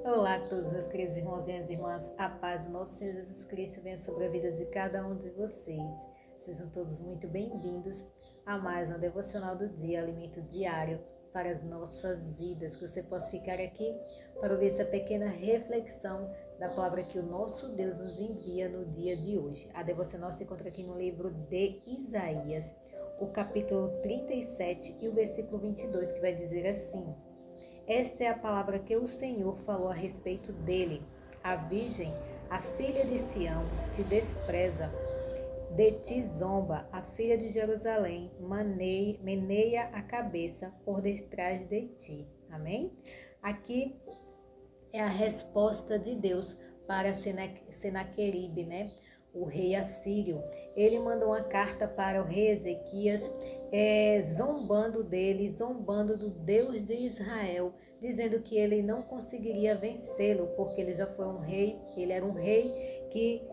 Olá a todos, meus queridos irmãos e irmãs, a paz do nosso Senhor Jesus Cristo venha sobre a vida de cada um de vocês. Sejam todos muito bem-vindos a mais um devocional do dia, alimento diário para as nossas vidas. Que você possa ficar aqui para ouvir essa pequena reflexão da palavra que o nosso Deus nos envia no dia de hoje. A devocional se encontra aqui no livro de Isaías, o capítulo 37 e o versículo 22, que vai dizer assim: Esta é a palavra que o Senhor falou a respeito dele. A virgem, a filha de Sião, te despreza, de ti zomba, a filha de Jerusalém, meneia a cabeça por detrás de ti. Amém? Aqui é a resposta de Deus para Senaqueribe, né? O rei assírio. Ele mandou uma carta para o rei Ezequias, zombando dele, zombando do Deus de Israel, dizendo que ele não conseguiria vencê-lo, porque ele já foi um rei, ele era um rei que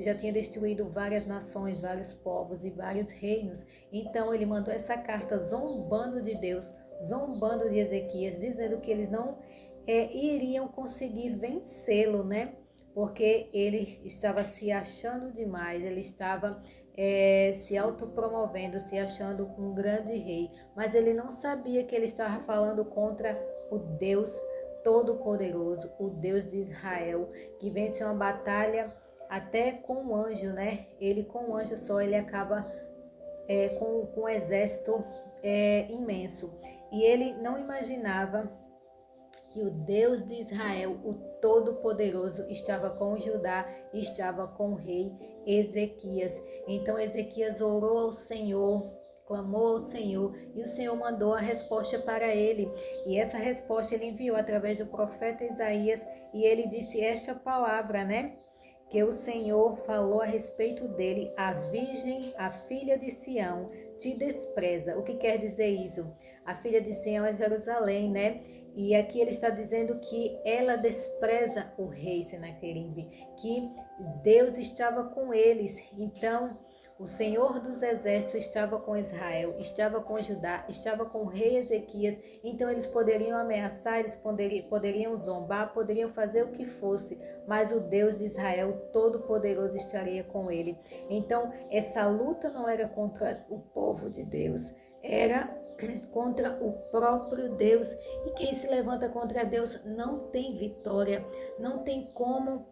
já tinha destruído várias nações, vários povos e vários reinos. Então ele mandou essa carta zombando de Deus, zombando de Ezequias, dizendo que eles não iriam conseguir vencê-lo, né? Porque ele estava se achando demais, ele estava se autopromovendo, se achando um grande rei, mas ele não sabia que ele estava falando contra o Deus Todo-Poderoso, o Deus de Israel, que vence uma batalha até com um anjo, né? Ele com um anjo só, ele acaba com um exército imenso. E ele não imaginava que o Deus de Israel, o Todo-Poderoso, estava com Judá e estava com o rei Ezequias. Então Ezequias orou ao Senhor, clamou ao Senhor, e o Senhor mandou a resposta para ele. E essa resposta ele enviou através do profeta Isaías, e ele disse esta palavra, né? Que o Senhor falou a respeito dele: a virgem, a filha de Sião, te despreza. O que quer dizer isso? A filha de Sião é Jerusalém, né? E aqui ele está dizendo que ela despreza o rei Senaqueribe, que Deus estava com eles. Então, o Senhor dos Exércitos estava com Israel, estava com Judá, estava com o rei Ezequias. Então, eles poderiam ameaçar, eles poderiam zombar, poderiam fazer o que fosse, mas o Deus de Israel Todo-Poderoso estaria com ele. Então, essa luta não era contra o povo de Deus, era contra o próprio Deus. E quem se levanta contra Deus não tem vitória, não tem como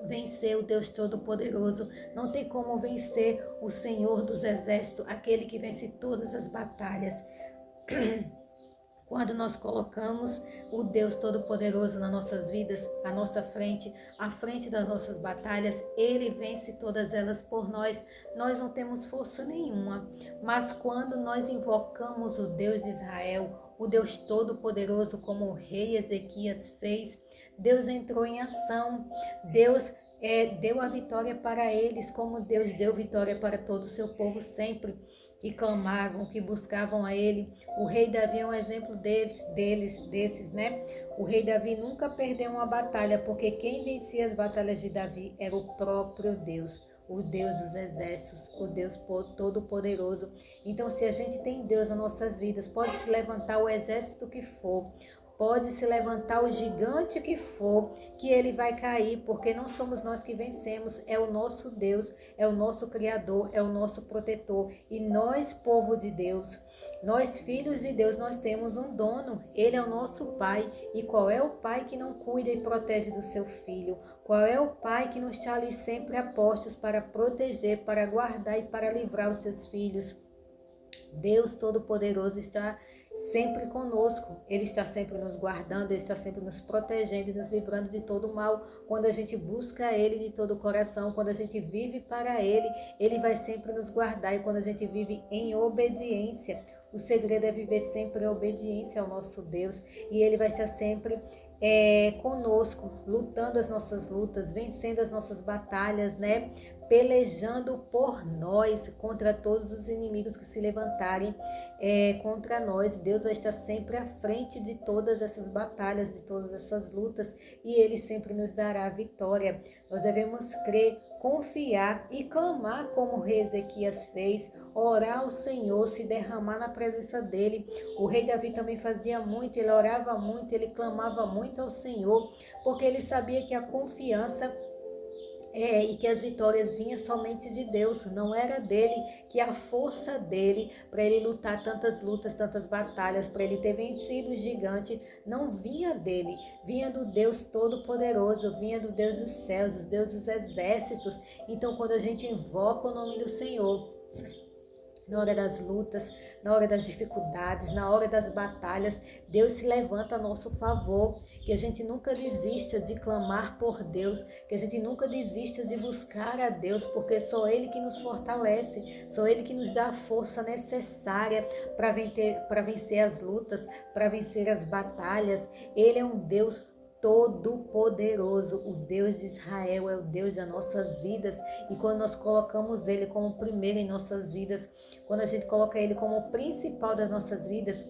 vencer o Deus Todo-Poderoso, não tem como vencer o Senhor dos Exércitos, aquele que vence todas as batalhas. Quando nós colocamos o Deus Todo-Poderoso nas nossas vidas, à frente das nossas batalhas, Ele vence todas elas por nós. Nós não temos força nenhuma, mas quando nós invocamos o Deus de Israel, o Deus Todo-Poderoso, como o rei Ezequias fez, Deus entrou em ação, Deus deu a vitória para eles, como Deus deu vitória para todo o seu povo sempre, que clamavam, que buscavam a ele. O rei Davi é um exemplo desses, né? O rei Davi nunca perdeu uma batalha, porque quem vencia as batalhas de Davi era o próprio Deus, o Deus dos exércitos, o Deus Todo-Poderoso. Então, se a gente tem Deus nas nossas vidas, pode se levantar o exército que for, pode se levantar o gigante que for, que ele vai cair, porque não somos nós que vencemos, é o nosso Deus, é o nosso Criador, é o nosso protetor. E nós, povo de Deus, nós, filhos de Deus, nós temos um dono, ele é o nosso Pai. E qual é o pai que não cuida e protege do seu filho? Qual é o pai que não está ali sempre a postos para proteger, para guardar e para livrar os seus filhos? Deus Todo-Poderoso está sempre conosco, Ele está sempre nos guardando, Ele está sempre nos protegendo e nos livrando de todo o mal. Quando a gente busca Ele de todo o coração, quando a gente vive para Ele, Ele vai sempre nos guardar. E quando a gente vive em obediência, o segredo é viver sempre em obediência ao nosso Deus, e Ele vai estar sempre conosco, lutando as nossas lutas, vencendo as nossas batalhas, né? pelejando por nós contra todos os inimigos que se levantarem contra nós. Deus vai estar sempre à frente de todas essas batalhas, de todas essas lutas, e Ele sempre nos dará a vitória. Nós devemos crer, confiar e clamar como o rei Ezequias fez, orar ao Senhor, se derramar na presença dele. O rei Davi também fazia muito, ele orava muito, ele clamava muito ao Senhor, porque ele sabia que a confiança e que as vitórias vinham somente de Deus, não era dele, que a força dele para ele lutar tantas lutas, tantas batalhas, para ele ter vencido o gigante, não vinha dele, vinha do Deus Todo-Poderoso, vinha do Deus dos céus, dos Deus dos exércitos. Então, quando a gente invoca o nome do Senhor, na hora das lutas, na hora das dificuldades, na hora das batalhas, Deus se levanta a nosso favor. Que a gente nunca desista de clamar por Deus, que a gente nunca desista de buscar a Deus, porque só Ele que nos fortalece, só Ele que nos dá a força necessária para vencer as lutas, para vencer as batalhas. Ele é um Deus Todo-Poderoso, o Deus de Israel é o Deus das nossas vidas, e quando nós colocamos Ele como primeiro em nossas vidas, quando a gente coloca Ele como o principal das nossas vidas,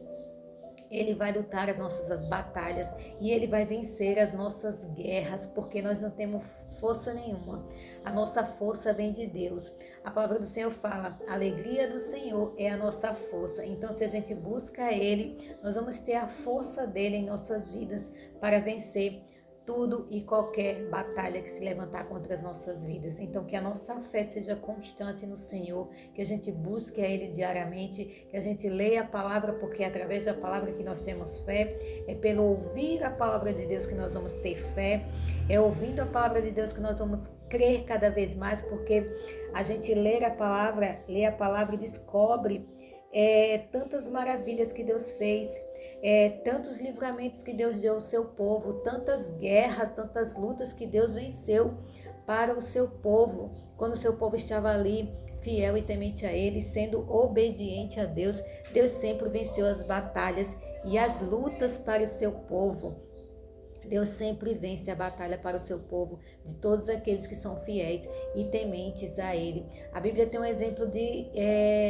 Ele vai lutar as nossas batalhas e Ele vai vencer as nossas guerras, porque nós não temos força nenhuma. A nossa força vem de Deus. A palavra do Senhor fala, a alegria do Senhor é a nossa força. Então, se a gente busca Ele, nós vamos ter a força dEle em nossas vidas para vencer tudo e qualquer batalha que se levantar contra as nossas vidas. Então, que a nossa fé seja constante no Senhor, que a gente busque a Ele diariamente, que a gente leia a palavra, porque é através da palavra que nós temos fé, é pelo ouvir a palavra de Deus que nós vamos ter fé, é ouvindo a palavra de Deus que nós vamos crer cada vez mais, porque a gente lê a palavra e descobre tantas maravilhas que Deus fez, tantos livramentos que Deus deu ao seu povo, tantas guerras, tantas lutas que Deus venceu para o seu povo, quando o seu povo estava ali fiel e temente a Ele, sendo obediente a Deus. Deus sempre venceu as batalhas e as lutas para o seu povo. Deus sempre vence a batalha para o seu povo, de todos aqueles que são fiéis e tementes a Ele. A Bíblia tem um exemplo de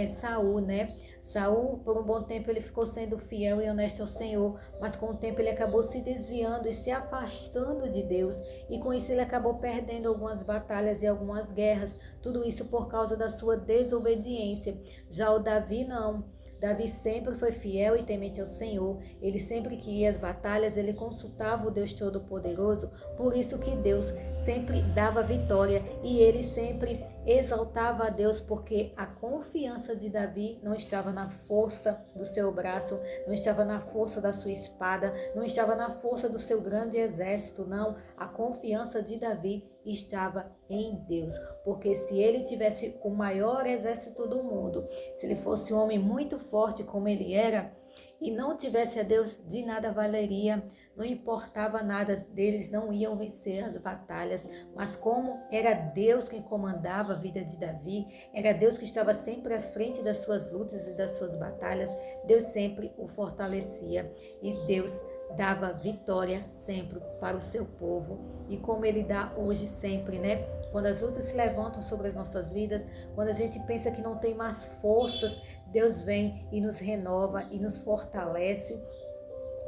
Saul, né? Saul, por um bom tempo, ele ficou sendo fiel e honesto ao Senhor, mas com o tempo ele acabou se desviando e se afastando de Deus, e com isso ele acabou perdendo algumas batalhas e algumas guerras, tudo isso por causa da sua desobediência. Já o Davi não. Davi sempre foi fiel e temente ao Senhor, ele sempre que ia às batalhas, ele consultava o Deus Todo-Poderoso, por isso que Deus sempre dava vitória e ele sempre exaltava a Deus, porque a confiança de Davi não estava na força do seu braço, não estava na força da sua espada, não estava na força do seu grande exército, não. A confiança de Davi estava em Deus, porque se ele tivesse o maior exército do mundo, se ele fosse um homem muito forte como ele era, e não tivesse a Deus, de nada valeria, não importava nada, deles não iam vencer as batalhas, mas como era Deus quem comandava a vida de Davi, era Deus que estava sempre à frente das suas lutas e das suas batalhas, Deus sempre o fortalecia e Deus dava vitória sempre para o seu povo, e como Ele dá hoje sempre, né? Quando as lutas se levantam sobre as nossas vidas, quando a gente pensa que não tem mais forças, Deus vem e nos renova e nos fortalece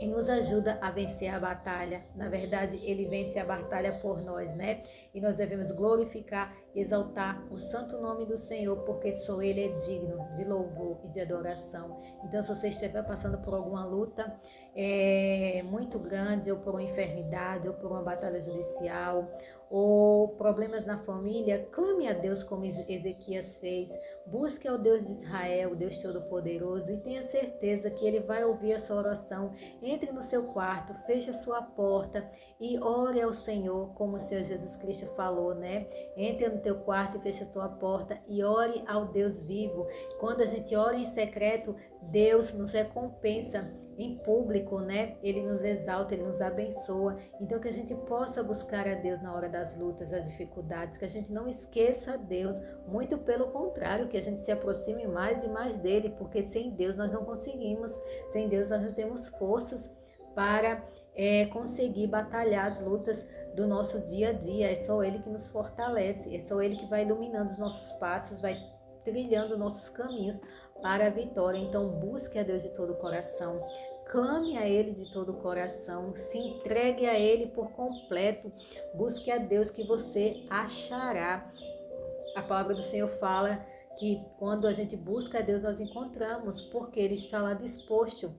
e nos ajuda a vencer a batalha. Na verdade, Ele vence a batalha por nós, né? E nós devemos glorificar e exaltar o santo nome do Senhor, porque só Ele é digno de louvor e de adoração. Então, se você estiver passando por alguma luta muito grande, ou por uma enfermidade, ou por uma batalha judicial, ou problemas na família, clame a Deus como Ezequias fez. Busque ao Deus de Israel, o Deus Todo-Poderoso, e tenha certeza que Ele vai ouvir a sua oração. Entre no seu quarto, feche a sua porta e ore ao Senhor, como o Senhor Jesus Cristo falou, né? Entre no teu quarto e feche a tua porta e ore ao Deus vivo. Quando a gente ora em secreto, Deus nos recompensa em público, né? Ele nos exalta, Ele nos abençoa. Então, que a gente possa buscar a Deus na hora das lutas, das dificuldades, que a gente não esqueça a Deus, muito pelo contrário, que a gente se aproxime mais e mais dele, porque sem Deus nós não conseguimos, sem Deus nós não temos forças para conseguir batalhar as lutas do nosso dia a dia. É só Ele que nos fortalece, é só Ele que vai iluminando os nossos passos, vai trilhando nossos caminhos para a vitória. Então busque a Deus de todo o coração, clame a Ele de todo o coração, se entregue a Ele por completo, busque a Deus que você achará. A palavra do Senhor fala que quando a gente busca a Deus, nós encontramos, porque Ele está lá disposto,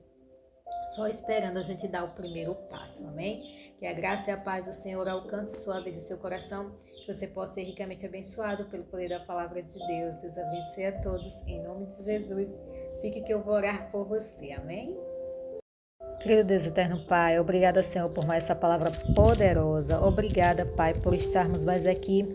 só esperando a gente dar o primeiro passo, amém? Que a graça e a paz do Senhor alcance sua vida e seu coração, que você possa ser ricamente abençoado pelo poder da palavra de Deus. Deus abençoe a todos, em nome de Jesus. Fique que eu vou orar por você, amém? Querido Deus eterno Pai, obrigada, Senhor, por mais essa palavra poderosa. Obrigada, Pai, por estarmos mais aqui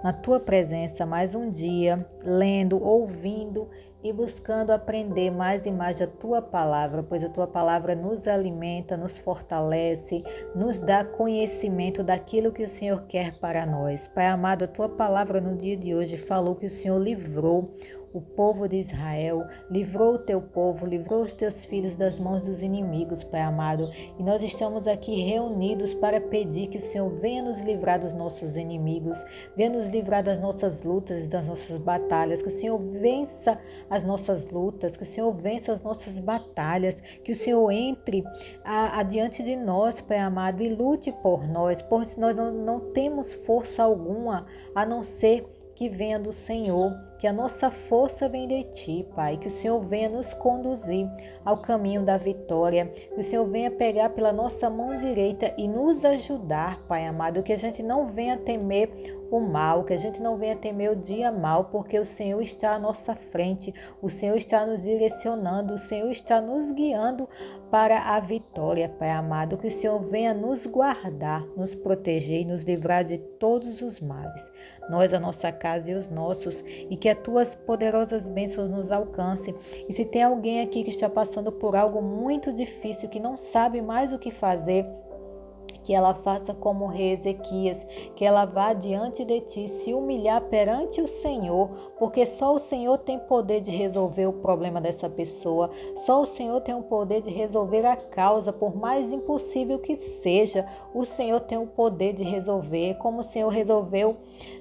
na Tua presença, mais um dia, lendo, ouvindo e buscando aprender mais e mais da Tua palavra, pois a Tua palavra nos alimenta, nos fortalece, nos dá conhecimento daquilo que o Senhor quer para nós. Pai amado, a Tua palavra no dia de hoje falou que o Senhor livrou o povo de Israel, livrou o teu povo, livrou os teus filhos das mãos dos inimigos, Pai amado. E nós estamos aqui reunidos para pedir que o Senhor venha nos livrar dos nossos inimigos, venha nos livrar das nossas lutas e das nossas batalhas, que o Senhor vença as nossas lutas, que o Senhor vença as nossas batalhas, que o Senhor entre adiante de nós, Pai amado, e lute por nós, pois nós não temos força alguma a não ser que venha do Senhor, que a nossa força vem de Ti, Pai, que o Senhor venha nos conduzir ao caminho da vitória, que o Senhor venha pegar pela nossa mão direita e nos ajudar, Pai amado, que a gente não venha temer o mal, que a gente não venha temer o dia mal, porque o Senhor está à nossa frente, o Senhor está nos direcionando, o Senhor está nos guiando para a vitória, Pai amado, que o Senhor venha nos guardar, nos proteger e nos livrar de todos os males, nós, a nossa casa e os nossos, e que as Tuas poderosas bênçãos nos alcancem. E se tem alguém aqui que está passando por algo muito difícil, que não sabe mais o que fazer, que ela faça como o rei Ezequias, que ela vá diante de Ti, se humilhar perante o Senhor, porque só o Senhor tem poder de resolver o problema dessa pessoa, só o Senhor tem o poder de resolver a causa, por mais impossível que seja, o Senhor tem o poder de resolver, como o Senhor resolveu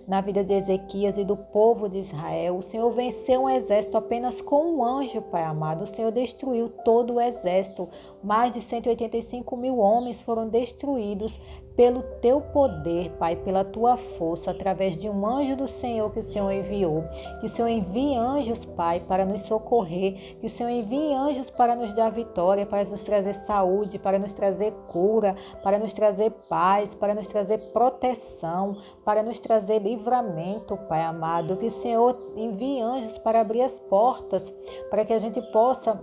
na vida de Ezequias e do povo de Israel. O Senhor venceu um exército apenas com um anjo, Pai amado. O Senhor destruiu todo o exército. Mais de 185 mil homens foram destruídos pelo Teu poder, Pai, pela Tua força, através de um anjo do Senhor que o Senhor enviou. Que o Senhor envie anjos, Pai, para nos socorrer. Que o Senhor envie anjos para nos dar vitória, para nos trazer saúde, para nos trazer cura, para nos trazer paz, para nos trazer proteção, para nos trazer livramento, Pai amado. Que o Senhor envie anjos para abrir as portas, para que a gente possa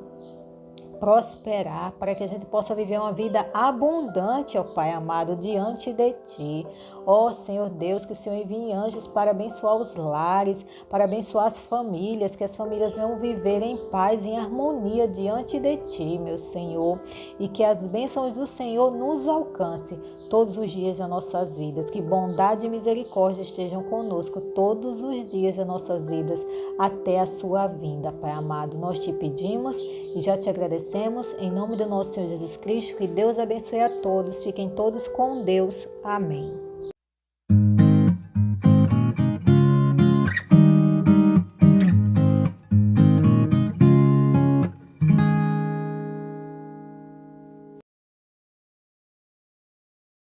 prosperar, para que a gente possa viver uma vida abundante, ó Pai amado, diante de Ti. Ó Senhor Deus, que o Senhor envie anjos para abençoar os lares, para abençoar as famílias, que as famílias venham viver em paz e em harmonia diante de Ti, meu Senhor, e que as bênçãos do Senhor nos alcancem todos os dias das nossas vidas, que bondade e misericórdia estejam conosco todos os dias das nossas vidas, até a Sua vinda, Pai amado. Nós Te pedimos e já Te agradecemos, em nome do nosso Senhor Jesus Cristo. Que Deus abençoe a todos, fiquem todos com Deus. Amém.